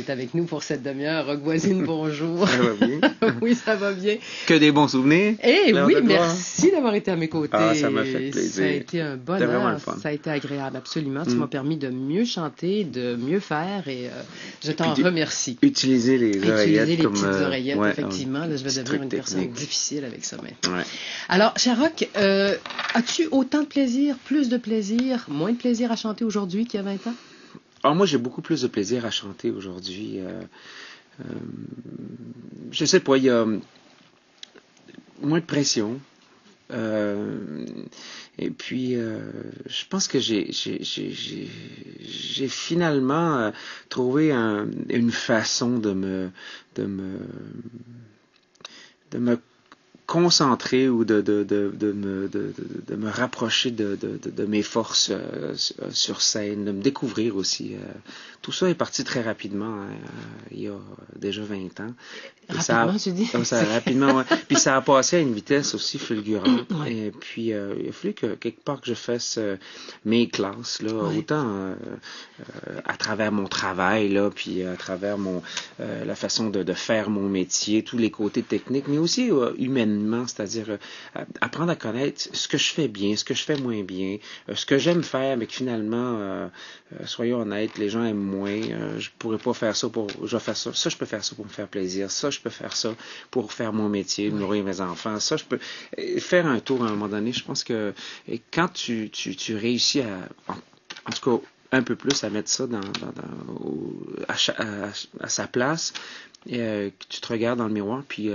d'être avec nous pour cette demi-heure. Rock Voisine, bonjour. Ça va bien? Oui, ça va bien. Que des bons souvenirs. Eh oui, merci d'avoir été à mes côtés. Ah, ça m'a fait plaisir. Ça a été un bonheur. C'était vraiment le fun. Ça a été agréable, absolument. Tu m'as permis de mieux chanter, de mieux faire et je t'en remercie. Utiliser les oreillettes. Utiliser les comme, petites oreillettes, ouais, effectivement. Là, je vais devenir une personne technique. difficile avec ça maintenant. Ouais. Alors, cher Rock, as-tu autant de plaisir, plus de plaisir, moins de plaisir à chanter aujourd'hui qu'il y a 20 ans? Alors, moi, j'ai beaucoup plus de plaisir à chanter aujourd'hui. Je sais pas, il y a moins de pression. Et puis, je pense que j'ai finalement trouvé une façon de me concentrer ou de me rapprocher de mes forces sur scène, de me découvrir aussi. Tout ça est parti très rapidement, il y a déjà 20 ans. Rapidement, tu dis? Rapidement, ouais. Puis ça a passé à une vitesse aussi fulgurante. Ouais. Et puis, il a fallu que quelque part que je fasse mes classes, là, Ouais. autant à travers mon travail, là, puis à travers la façon de faire mon métier, tous les côtés techniques, mais aussi humainement, c'est-à-dire apprendre à connaître ce que je fais bien, ce que je fais moins bien, ce que j'aime faire, mais que finalement, soyons honnêtes, les gens aiment moins. Je pourrais pas faire ça je vais faire ça. Ça, je peux faire ça pour me faire plaisir. Ça, je peux faire ça pour faire mon métier, nourrir mes enfants. Ça, je peux faire un tour à un moment donné. Je pense que quand tu réussis en tout cas, un peu plus à mettre ça à sa place, que tu te regardes dans le miroir, puis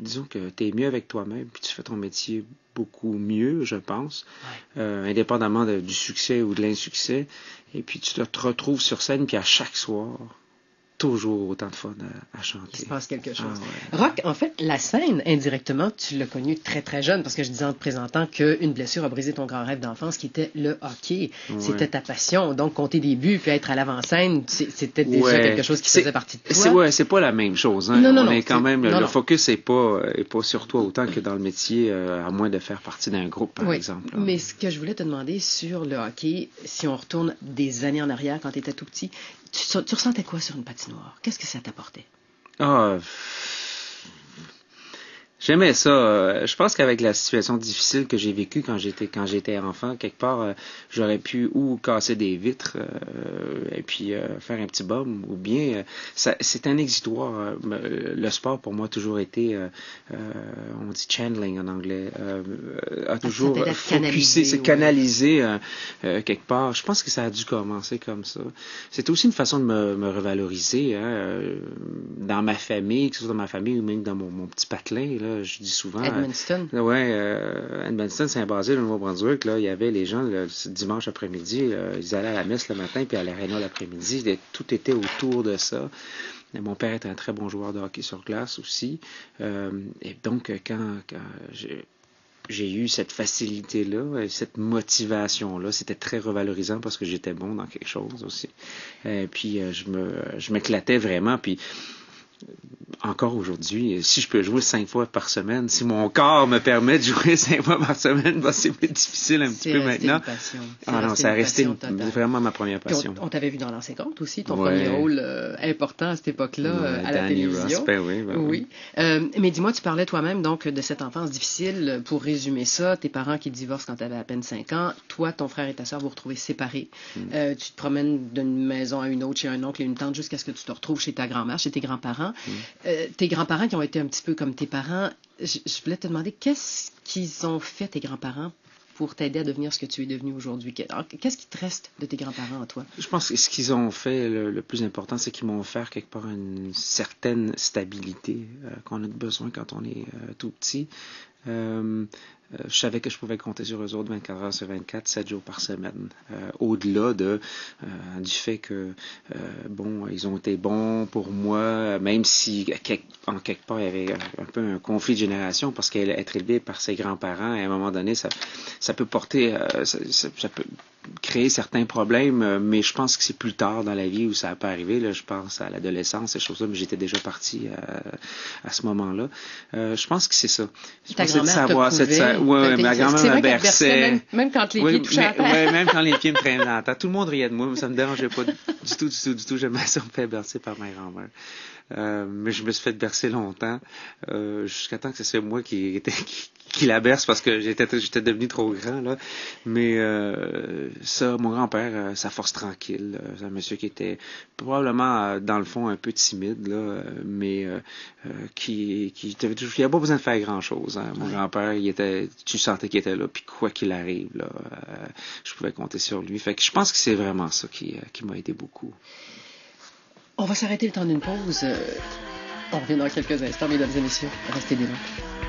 disons que tu es mieux avec toi-même, puis tu fais ton métier beaucoup mieux, je pense, indépendamment du succès ou de l'insuccès. Et puis tu te retrouves sur scène, puis à chaque soir, toujours autant de fun à chanter. Il se passe quelque chose. Ah, ouais. Rock, en fait, la scène, indirectement, tu l'as connue très, très jeune, parce que je disais en te présentant qu'une blessure a brisé ton grand rêve d'enfance, qui était le hockey. Ouais. C'était ta passion. Donc, compter des buts, puis être à l'avant-scène, c'était déjà quelque chose qui faisait partie de toi. C'est pas la même chose. Hein? Non, Le focus n'est pas sur toi autant que dans le métier, à moins de faire partie d'un groupe, par exemple. Mais ce que je voulais te demander sur le hockey, si on retourne des années en arrière, quand tu étais tout petit, tu ressentais quoi sur une patinoire? Qu'est-ce que ça t'apportait? J'aimais ça. Je pense qu'avec la situation difficile que j'ai vécue quand j'étais enfant, quelque part, j'aurais pu ou casser des vitres et puis faire un petit bum, ou bien c'est un exitoire. Le sport pour moi a toujours été, on dit channeling en anglais, a toujours canalisé quelque part. Je pense que ça a dû commencer comme ça. C'était aussi une façon de me revaloriser dans ma famille, que ce soit dans ma famille ou même dans mon petit patelin là. Je dis souvent... Edmundston. Edmundston, Saint-Basile, au Nouveau-Brunswick, là, il y avait les gens, le dimanche après-midi, ils allaient à la messe le matin, puis à l'aréna l'après-midi. Tout était autour de ça. Et mon père était un très bon joueur de hockey sur glace aussi. Et donc, quand j'ai eu cette facilité-là, cette motivation-là, c'était très revalorisant parce que j'étais bon dans quelque chose aussi. Puis, je m'éclatais vraiment, puis... Encore aujourd'hui, si je peux jouer 5 fois par semaine, si mon corps me permet de jouer 5 fois par semaine, c'est plus difficile un petit peu maintenant. Ça a resté vraiment ma première passion. On t'avait vu dans l'ancien compte aussi, ton premier rôle important à cette époque-là à la télévision. Ross, oui. Mais dis-moi, tu parlais toi-même donc de cette enfance difficile. Pour résumer ça, tes parents qui divorcent quand tu avais à peine 5 ans, toi, ton frère et ta sœur vous retrouvez séparés. Tu te promènes d'une maison à une autre chez un oncle et une tante jusqu'à ce que tu te retrouves chez ta grand-mère, chez tes grands-parents. Tes grands-parents qui ont été un petit peu comme tes parents, je voulais te demander, qu'est-ce qu'ils ont fait, tes grands-parents, pour t'aider à devenir ce que tu es devenu aujourd'hui? Qu'est-ce qui te reste de tes grands-parents à toi? Je pense que ce qu'ils ont fait, le plus important, c'est qu'ils m'ont offert quelque part une certaine stabilité qu'on a besoin quand on est tout petit. Je savais que je pouvais compter sur eux autres 24 heures sur 24, 7 jours par semaine. Au-delà du fait que, ils ont été bons pour moi, même si en quelque part, il y avait un peu un conflit de génération, parce qu'être élevé par ses grands-parents, à un moment donné, ça peut porter... ça peut créé certains problèmes, mais je pense que c'est plus tard dans la vie où ça peut arriver. Là, je pense à l'adolescence, ces choses-là, mais j'étais déjà parti à ce moment-là. Je pense que c'est ça. Ta grand-mère te pouvait. Ouais, ma grand-mère me berçait. Même quand les pieds touchaient à terre. Ouais, même quand les pieds me traînaient dans la terre. Tout le monde riait de moi, mais ça me dérangeait pas du tout. J'aimais ça me faire bercer par ma grand-mère. Mais je me suis fait bercer longtemps, jusqu'à temps que ce soit moi qui la berce parce que j'étais devenu trop grand, là. Mais ça, mon grand-père, sa force tranquille, c'est un monsieur qui était probablement dans le fond un peu timide, là, mais qui avait pas besoin de faire grand-chose, hein. Mon grand-père, tu sentais qu'il était là, puis quoi qu'il arrive, là, je pouvais compter sur lui. Fait que je pense que c'est vraiment ça qui m'a aidé beaucoup. On va s'arrêter le temps d'une pause. On revient dans quelques instants, mesdames et messieurs. Restez des là.